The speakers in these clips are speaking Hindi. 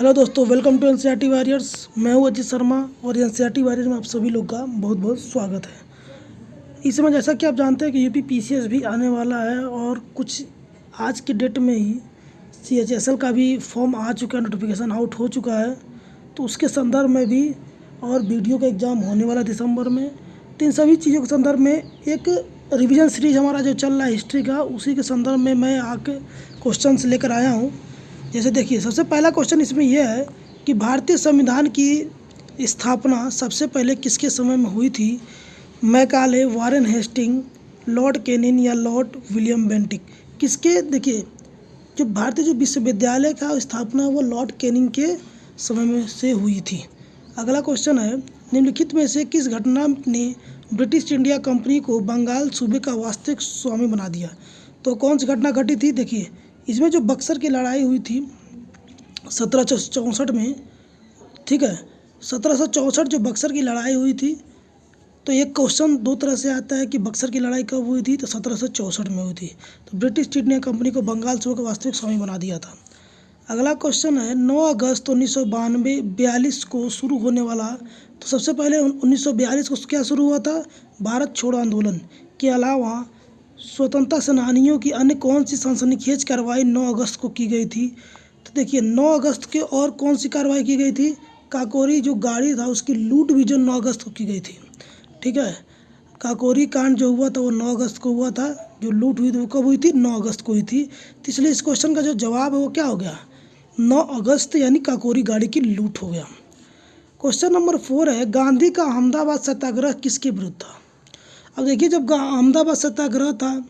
हेलो दोस्तों, वेलकम टू एनसीईआरटी वॉरियर्स। मैं हूं अजीत शर्मा और एनसीईआरटी वॉरियर्स में आप सभी लोग का बहुत बहुत स्वागत है। इस समय जैसा कि आप जानते हैं कि यूपी पीसीएस भी आने वाला है और कुछ आज की डेट में ही सीएचएसएल का भी फॉर्म आ चुका है, नोटिफिकेशन आउट हो चुका है। तो उसके संदर्भ में भी और वीडियो का एग्ज़ाम होने वाला दिसंबर में, तो इन सभी चीज़ों के संदर्भ में एक रिवीजन सीरीज हमारा जो चल रहा है हिस्ट्री का, उसी के संदर्भ में मैं आके क्वेश्चंस लेकर आया हूँ। जैसे देखिए, सबसे पहला क्वेश्चन इसमें यह है कि भारतीय संविधान की स्थापना सबसे पहले किसके समय में हुई थी? Macaulay, Warren Hastings, Lord Canning या लॉर्ड विलियम बेंटिक? किसके? देखिए, जो भारतीय जो विश्वविद्यालय का स्थापना वो लॉर्ड कैनिंग के समय में से हुई थी। अगला क्वेश्चन है, निम्नलिखित में से किस घटना ने ब्रिटिश इंडिया कंपनी को बंगाल सूबे का वास्तविक स्वामी बना दिया? तो कौन सी घटना घटी थी? देखिए, इसमें जो बक्सर की लड़ाई हुई थी 1764 में, ठीक है, 1764 जो बक्सर की लड़ाई हुई थी, तो एक क्वेश्चन दो तरह से आता है कि बक्सर की लड़ाई कब हुई थी? तो 1764 में हुई थी। तो ब्रिटिश इंडिया कंपनी को बंगाल सूबे का वास्तविक स्वामी बना दिया था। अगला क्वेश्चन है, 9 अगस्त 1942 को शुरू होने वाला, तो सबसे पहले 1942 को क्या शुरू हुआ था? भारत छोड़ो आंदोलन के अलावा स्वतंत्रता सेनानियों की अन्य कौन सी सनसनीखेज कार्रवाई 9 अगस्त को की गई थी? तो देखिए, 9 अगस्त के और कौन सी कार्रवाई की गई थी? काकोरी जो गाड़ी था उसकी लूट भी जो 9 अगस्त को की गई थी, ठीक है। काकोरी कांड जो हुआ था वो 9 अगस्त को हुआ था। जो लूट हुई थी वो कब हुई थी? 9 अगस्त को हुई थी। तो इसलिए इस क्वेश्चन का जो जवाब है वो क्या हो गया? 9 अगस्त, यानी काकोरी गाड़ी की लूट हो गया। क्वेश्चन नंबर 4 है, गांधी का अहमदाबाद सत्याग्रह किसके विरुद्ध था? अब देखिए, जब अहमदाबाद सत्याग्रह था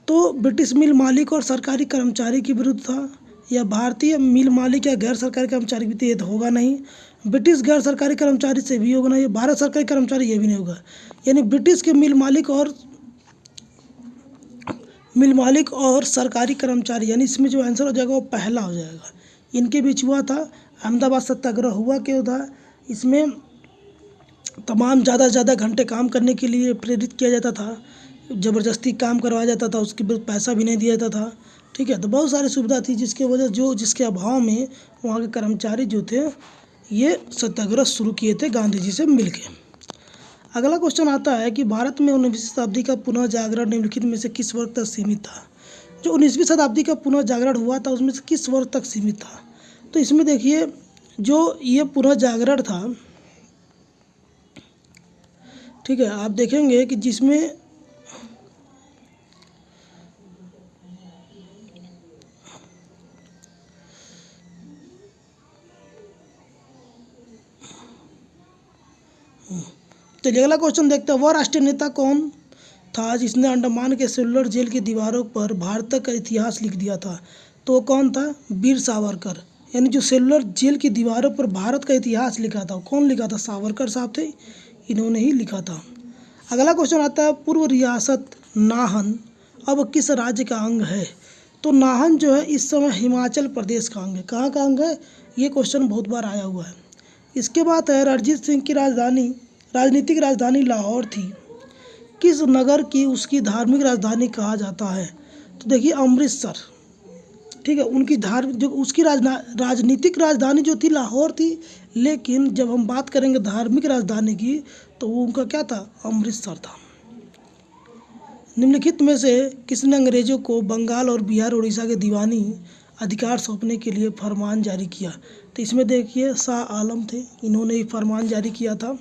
तो ब्रिटिश मिल मालिक और सरकारी कर्मचारी के विरुद्ध था, या भारतीय मिल मालिक या गैर सरकारी कर्मचारी भी? ये तो होगा नहीं। ब्रिटिश गैर सरकारी कर्मचारी से भी होगा नहीं। भारत सरकारी कर्मचारी ये भी नहीं होगा। यानी ब्रिटिश के मिल मालिक और सरकारी कर्मचारी, यानी इसमें जो आंसर हो जाएगा वो पहला हो जाएगा। इनके बीच हुआ था अहमदाबाद सत्याग्रह। हुआ क्या था? इसमें तमाम ज़्यादा से ज़्यादा घंटे काम करने के लिए प्रेरित किया जाता था, ज़बरदस्ती काम करवाया जाता था, उसके बाद पैसा भी नहीं दिया जाता था, ठीक है। तो बहुत सारी सुविधा थी जिसकी वजह जिसके अभाव में वहाँ के कर्मचारी जो थे ये सत्याग्रह शुरू किए थे गांधी जी से मिलके। अगला क्वेश्चन आता है कि भारत में 19वीं शताब्दी का पुनः जागरण निम्नलिखित में से किस वर्ग तक सीमित था? जो 19वीं शताब्दी का पुनः जागरण हुआ था उसमें से किस वर्ग तक सीमित था? तो इसमें देखिए, जो ये पुनः जागरण था, ठीक है, आप देखेंगे कि जिसमें चलिए अगला क्वेश्चन देखते हैं, वह राष्ट्रीय नेता कौन था जिसने अंडमान के सेलुलर जेल की दीवारों पर भारत का इतिहास लिख दिया था? तो वो कौन था? वीर सावरकर। यानी जो सेलुलर जेल की दीवारों पर भारत का इतिहास लिखा था, कौन लिखा था? सावरकर साहब थे, इन्होंने ही लिखा था। अगला क्वेश्चन आता है, पूर्व रियासत नाहन अब किस राज्य का अंग है? तो नाहन जो है इस समय हिमाचल प्रदेश का अंग है। कहाँ का अंग है? ये क्वेश्चन बहुत बार आया हुआ है। इसके बाद है, रणजीत सिंह की राजनीतिक राजधानी लाहौर थी, किस नगर की उसकी धार्मिक राजधानी कहा जाता है? तो देखिए, अमृतसर, ठीक है। उनकी उसकी राजनीतिक राजधानी जो थी लाहौर थी, लेकिन जब हम बात करेंगे धार्मिक राजधानी की तो वो उनका क्या था? अमृतसर था। निम्नलिखित में से किसने अंग्रेजों को बंगाल और बिहार उड़ीसा के दीवानी अधिकार सौंपने के लिए फरमान जारी किया? तो इसमें देखिए, शाह आलम थे, इन्होंने ही फरमान जारी किया था।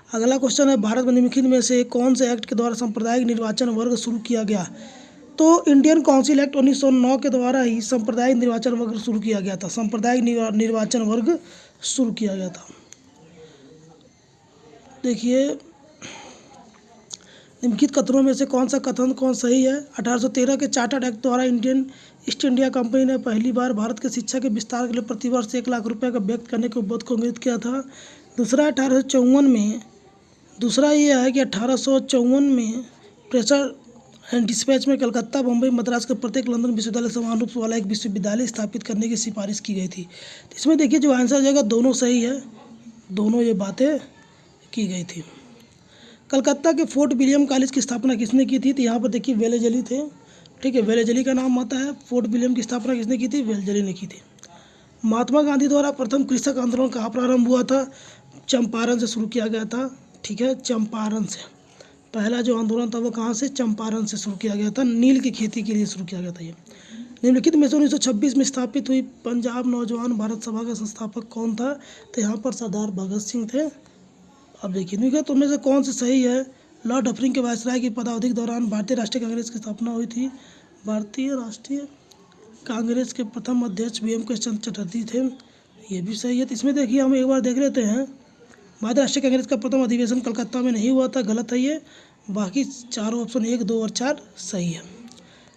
अगला क्वेश्चन है, भारत में निम्नलिखित में से कौन से एक्ट के द्वारा सांप्रदायिक निर्वाचन वर्ग शुरू किया गया? तो इंडियन काउंसिल एक्ट 1909 के द्वारा ही सांप्रदायिक निर्वाचन वर्ग शुरू किया गया था। सांप्रदायिक निर्वाचन वर्ग शुरू किया गया था। देखिए, निम्नलिखित कथनों में से कौन सा कथन कौन सही है? 1813 के चार्टर्ड एक्ट द्वारा इंडियन ईस्ट इंडिया कंपनी ने पहली बार भारत के शिक्षा के विस्तार के लिए प्रतिवर्ष 1 लाख रुपये का व्यक्त करने के उपबोध को इंगित किया था। दूसरा 1854 में, दूसरा ये है कि 1854 में प्रेशर एंड डिस्पैच में कलकत्ता, बम्बई, मद्रास के प्रत्येक लंदन विश्वविद्यालय समान रूप वाला एक विश्वविद्यालय स्थापित करने की सिफारिश की गई थी। तो इसमें देखिए, जो आंसर आ जाएगा दोनों सही है, दोनों ये बातें की गई थी। कलकत्ता के फोर्ट विलियम कॉलेज की स्थापना किसने की थी? तो यहाँ पर देखिए वेलेजली थे, ठीक है, वेलेजली का नाम आता है। फोर्ट विलियम की स्थापना किसने की थी? वेलेजली ने की थी। महात्मा गांधी द्वारा प्रथम कृषक आंदोलन कहाँ प्रारंभ हुआ था? चंपारण से शुरू किया गया था। ठीक है, चंपारण से पहला जो आंदोलन था वो कहाँ से? चंपारण से शुरू किया गया था। नील की खेती के लिए शुरू किया गया था ये। निम्नलिखित में से 1926 में स्थापित हुई पंजाब नौजवान भारत सभा का संस्थापक कौन था? तो यहाँ पर सरदार भगत सिंह थे। अब देखिए निम्नलिखित में से कौन सा सही है? लॉर्ड डफरिन के वायसराय की पदावधि के दौरान भारतीय राष्ट्रीय कांग्रेस की स्थापना हुई थी। भारतीय राष्ट्रीय कांग्रेस के प्रथम अध्यक्ष BM कृष्ण चटर्जी थे। ये भी सही है। तो इसमें देखिए हम एक बार देख लेते हैं। भारतीय राष्ट्रीय कांग्रेस का प्रथम अधिवेशन कलकत्ता में नहीं हुआ था, गलत है ये। बाकी चारों ऑप्शन 1, 2 और 4 सही है।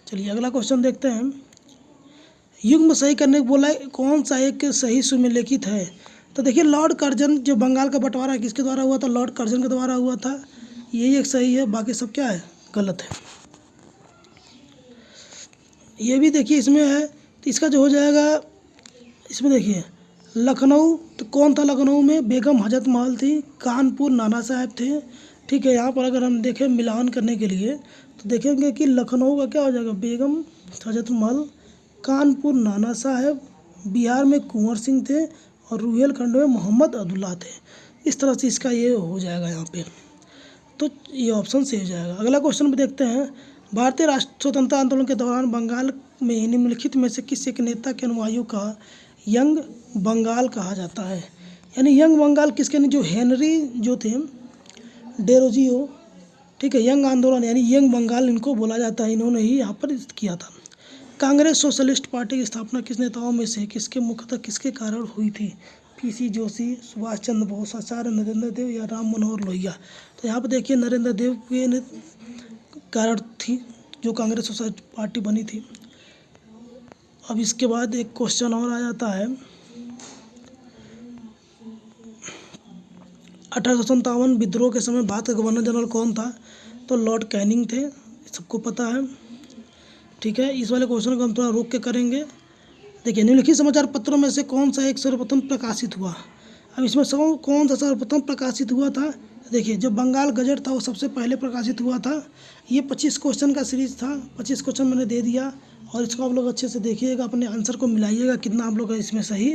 चलिए अगला क्वेश्चन देखते हैं। युग्म सही करने को बोला है, कौन सा एक सही सुमेलित है? तो देखिए लॉर्ड कर्जन, जो बंगाल का बंटवारा किसके द्वारा हुआ था? लॉर्ड कर्जन के द्वारा हुआ था। यही एक सही है, बाकी सब क्या है? गलत है। ये भी देखिए इसमें है, तो इसका जो हो जाएगा, इसमें देखिए लखनऊ, तो कौन था लखनऊ में? बेगम हजरत महल थी। कानपुर नाना साहब थे। ठीक है, यहाँ पर अगर हम देखें मिलान करने के लिए तो देखेंगे कि लखनऊ का क्या हो जाएगा? बेगम हजरत महल। कानपुर नाना साहब। बिहार में कुंवर सिंह थे और रुहेलखंड में मोहम्मद अब्दुल्ला थे। इस तरह से इसका ये हो जाएगा यहाँ पे, तो ये ऑप्शन सही हो जाएगा। अगला क्वेश्चन भी देखते हैं। भारतीय राष्ट्र स्वतंत्रता आंदोलन के दौरान बंगाल में निम्नलिखित में से किस एक नेता के अनुयायियों का यंग बंगाल कहा जाता है? यानी यंग बंगाल किसके ने? जो हेनरी जो थे डेरोजियो, ठीक है, यंग आंदोलन यानी यंग बंगाल इनको बोला जाता है। इन्होंने ही यहाँ पर किया था। कांग्रेस सोशलिस्ट पार्टी की स्थापना किस नेताओं में से किसके मुख्यतः किसके कारण हुई थी? PC जोशी, सुभाष चंद्र बोस, आचार्य नरेंद्र देव या राम मनोहर लोहिया? तो यहाँ पर देखिए नरेंद्र देव के कारण थी जो कांग्रेस सोशलिस्ट पार्टी बनी थी। अब इसके बाद एक क्वेश्चन और आ जाता है। 1857 विद्रोह के समय भारत का गवर्नर जनरल कौन था? तो लॉर्ड कैनिंग थे, सबको पता है। ठीक है, इस वाले क्वेश्चन को हम थोड़ा रोक के करेंगे। देखिए निम्नलिखित समाचार पत्रों में से कौन सा एक सर्वप्रथम प्रकाशित हुआ? अब इसमें कौन सा सर्वप्रथम प्रकाशित हुआ था? देखिए जो बंगाल गजट था वो सबसे पहले प्रकाशित हुआ था। ये 25 क्वेश्चन का सीरीज था। 25 क्वेश्चन मैंने दे दिया और इसको आप लोग अच्छे से देखिएगा, अपने आंसर को मिलाइएगा कितना आप लोग इसमें सही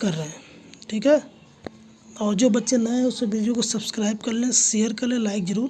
कर रहे हैं। ठीक है, और जो बच्चे नए हैं उस वीडियो को सब्सक्राइब कर लें, शेयर कर लें, लाइक ज़रूर